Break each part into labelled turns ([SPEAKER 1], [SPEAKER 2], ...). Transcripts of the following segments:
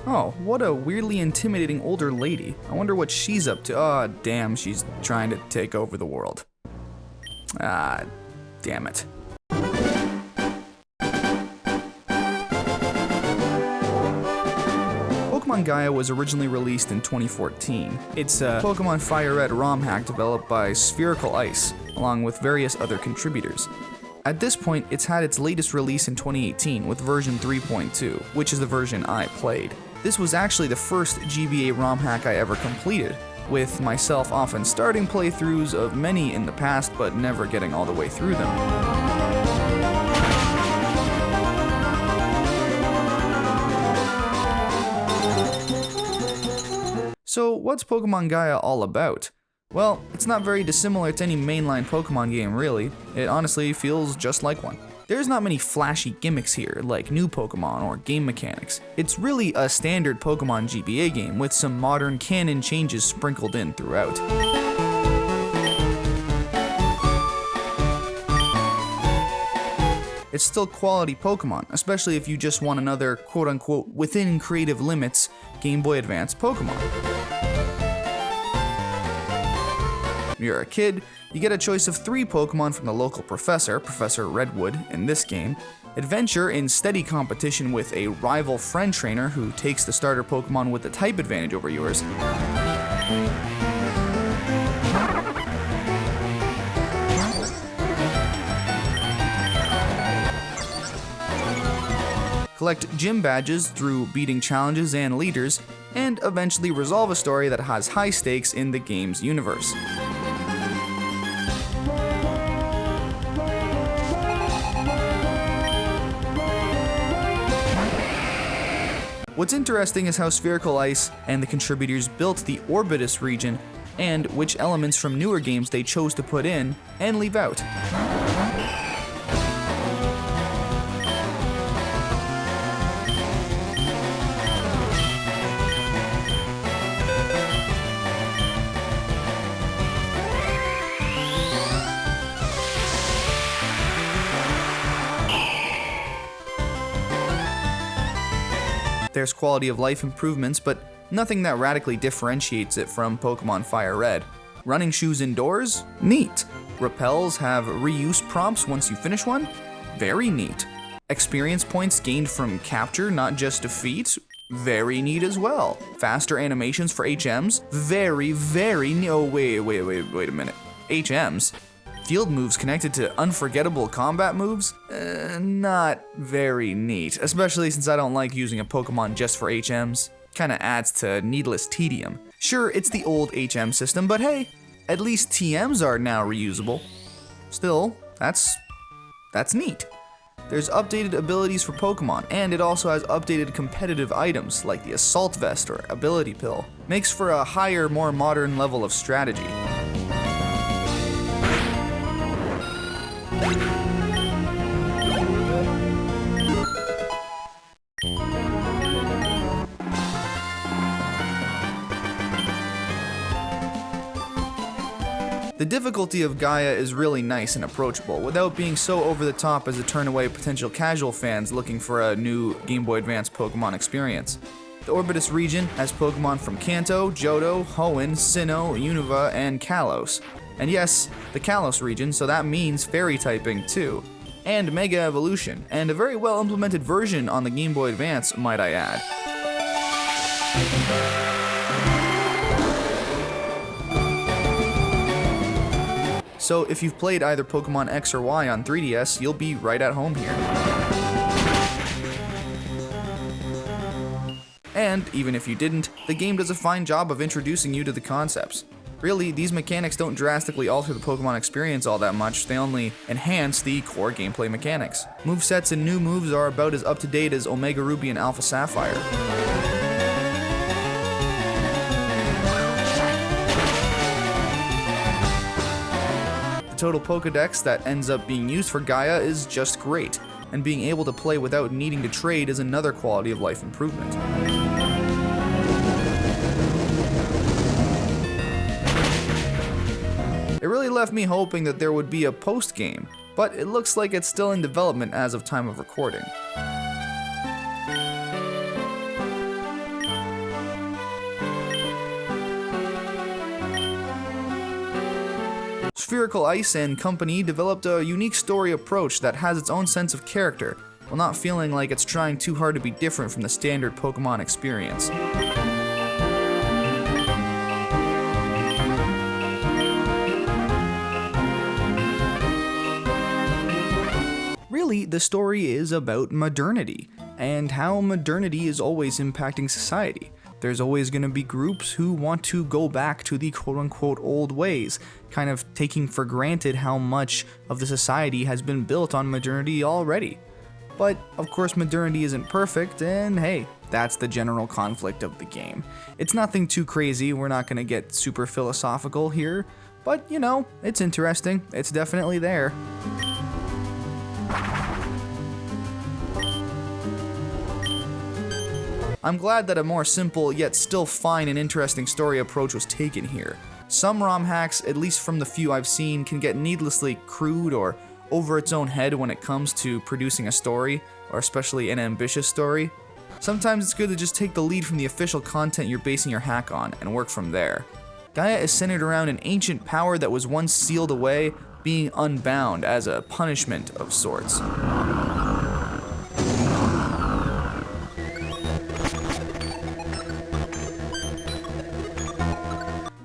[SPEAKER 1] Oh, what a weirdly intimidating older lady. I wonder what she's up to. Ah, damn, she's trying to take over the world. Ah, damn it. Pokemon Gaia was originally released in 2014. It's a Pokemon FireRed ROM hack developed by Spherical Ice, along with various other contributors. At this point, it's had its latest release in 2018 with version 3.2, which is the version I played. This was actually the first GBA ROM hack I ever completed, with myself often starting playthroughs of many in the past but never getting all the way through them. So what's Pokemon Gaia all about? Well, it's not very dissimilar to any mainline Pokemon game really. It honestly feels just like one. There's not many flashy gimmicks here, like new Pokemon or game mechanics. It's really a standard Pokemon GBA game with some modern canon changes sprinkled in throughout. It's still quality Pokemon, especially if you just want another quote-unquote within creative limits Game Boy Advance Pokemon. You're a kid, you get a choice of 3 Pokemon from the local professor, Professor Redwood in this game, adventure in steady competition with a rival friend trainer who takes the starter Pokemon with the type advantage over yours, collect gym badges through beating challenges and leaders, and eventually resolve a story that has high stakes in the game's universe. What's interesting is how Spherical Ice and the contributors built the Orbitus region, and which elements from newer games they chose to put in and leave out. There's quality of life improvements, but nothing that radically differentiates it from Pokemon FireRed. Running shoes indoors? Neat. Repels have reuse prompts once you finish one? Very neat. Experience points gained from capture, not just defeat? Very neat as well. Faster animations for HMs? Very neat. Oh, wait a minute. HMs? Field moves connected to unforgettable combat moves? Not very neat, especially since I don't like using a Pokemon just for HMs. Kinda adds to needless tedium. Sure, it's the old HM system, but hey, at least TMs are now reusable. Still, that's neat. There's updated abilities for Pokemon, and it also has updated competitive items like the Assault Vest or Ability Pill. Makes for a higher, more modern level of strategy. The difficulty of Gaia is really nice and approachable, without being so over the top as to turn away potential casual fans looking for a new Game Boy Advance Pokemon experience. The Orbitus region has Pokemon from Kanto, Johto, Hoenn, Sinnoh, Unova, and Kalos. And yes, the Kalos region, so that means fairy typing too. And Mega Evolution, and a very well implemented version on the Game Boy Advance, might I add. So if you've played either Pokemon X or Y on 3DS, you'll be right at home here. And even if you didn't, the game does a fine job of introducing you to the concepts. Really, these mechanics don't drastically alter the Pokemon experience all that much, they only enhance the core gameplay mechanics. Movesets and new moves are about as up-to-date as Omega Ruby and Alpha Sapphire. The total Pokedex that ends up being used for Gaia is just great, and being able to play without needing to trade is another quality of life improvement. It really left me hoping that there would be a post-game, but it looks like it's still in development as of time of recording. Spherical Ice and company developed a unique story approach that has its own sense of character, while not feeling like it's trying too hard to be different from the standard Pokemon experience. Really, the story is about modernity, and how modernity is always impacting society. There's always going to be groups who want to go back to the quote-unquote old ways, kind of taking for granted how much of the society has been built on modernity already. But, of course, modernity isn't perfect, and hey, that's the general conflict of the game. It's nothing too crazy, we're not going to get super philosophical here, but, you know, it's interesting, it's definitely there. I'm glad that a more simple, yet still fine and interesting story approach was taken here. Some ROM hacks, at least from the few I've seen, can get needlessly crude or over its own head when it comes to producing a story, or especially an ambitious story. Sometimes it's good to just take the lead from the official content you're basing your hack on, and work from there. Gaia is centered around an ancient power that was once sealed away, being unbound as a punishment of sorts.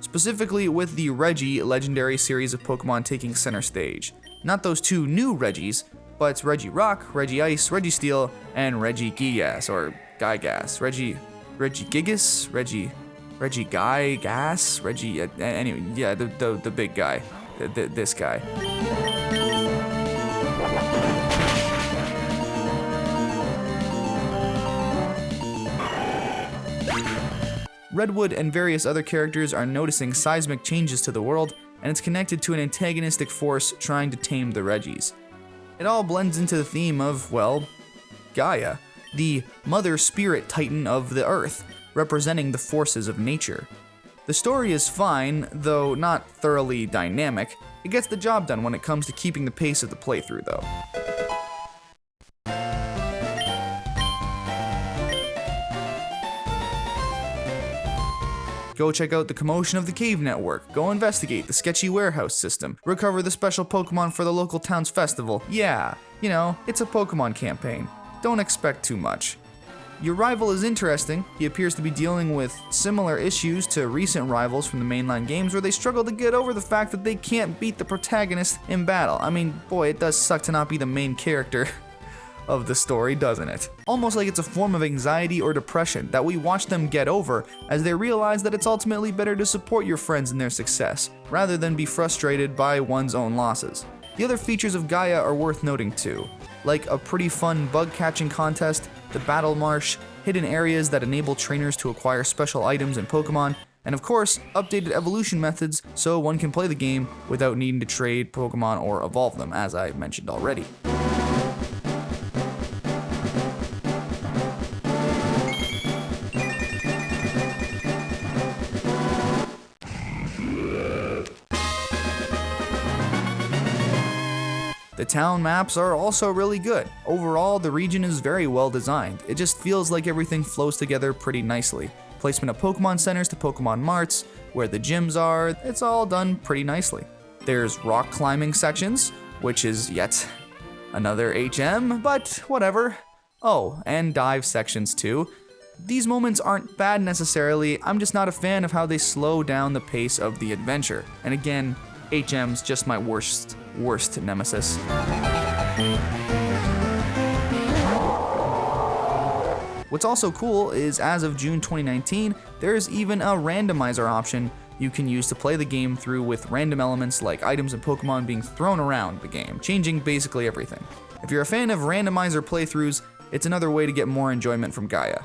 [SPEAKER 1] Specifically with the Regi legendary series of Pokemon taking center stage. Not those two new Regis, but Regirock, Regice, Registeel, and Regigigas, or Gygas. Regigigas? Regigas? Anyway, yeah, the big guy. This guy. Redwood and various other characters are noticing seismic changes to the world, and it's connected to an antagonistic force trying to tame the Regis. It all blends into the theme of, well, Gaia, the mother spirit titan of the earth, representing the forces of nature. The story is fine, though not thoroughly dynamic. It gets the job done when it comes to keeping the pace of the playthrough, though. Go check out the commotion of the Cave Network, go investigate the sketchy warehouse system, recover the special Pokemon for the local town's festival. Yeah, you know, it's a Pokemon campaign. Don't expect too much. Your rival is interesting. He appears to be dealing with similar issues to recent rivals from the mainline games where they struggle to get over the fact that they can't beat the protagonist in battle. I mean, boy, it does suck to not be the main character of the story, doesn't it? Almost like it's a form of anxiety or depression that we watch them get over as they realize that it's ultimately better to support your friends in their success, rather than be frustrated by one's own losses. The other features of Gaia are worth noting too, like a pretty fun bug catching contest, the battle marsh, hidden areas that enable trainers to acquire special items and Pokemon, and of course, updated evolution methods so one can play the game without needing to trade Pokemon or evolve them, as I mentioned already. The town maps are also really good. Overall, the region is very well designed. It just feels like everything flows together pretty nicely. Placement of Pokemon centers to Pokemon marts, where the gyms are, it's all done pretty nicely. There's rock climbing sections, which is yet another HM, but whatever. Oh, and dive sections too. These moments aren't bad necessarily, I'm just not a fan of how they slow down the pace of the adventure. And again, HM's just my worst nemesis. What's also cool is as of June 2019, there's even a randomizer option you can use to play the game through with random elements like items and Pokemon being thrown around the game, changing basically everything. If you're a fan of randomizer playthroughs, it's another way to get more enjoyment from Gaia.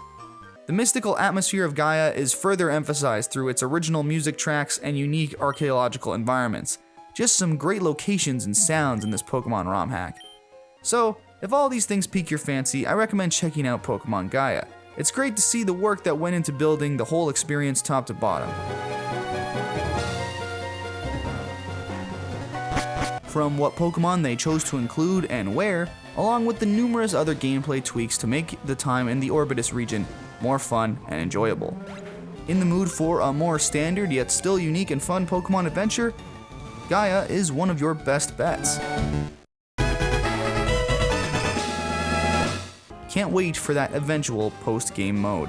[SPEAKER 1] The mystical atmosphere of Gaia is further emphasized through its original music tracks and unique archaeological environments. Just some great locations and sounds in this Pokemon ROM hack. So, if all these things pique your fancy, I recommend checking out Pokemon Gaia. It's great to see the work that went into building the whole experience top to bottom. From what Pokemon they chose to include and where, along with the numerous other gameplay tweaks to make the time in the Orbitus region more fun and enjoyable. In the mood for a more standard yet still unique and fun Pokemon adventure? Gaia is one of your best bets. Can't wait for that eventual post-game mode.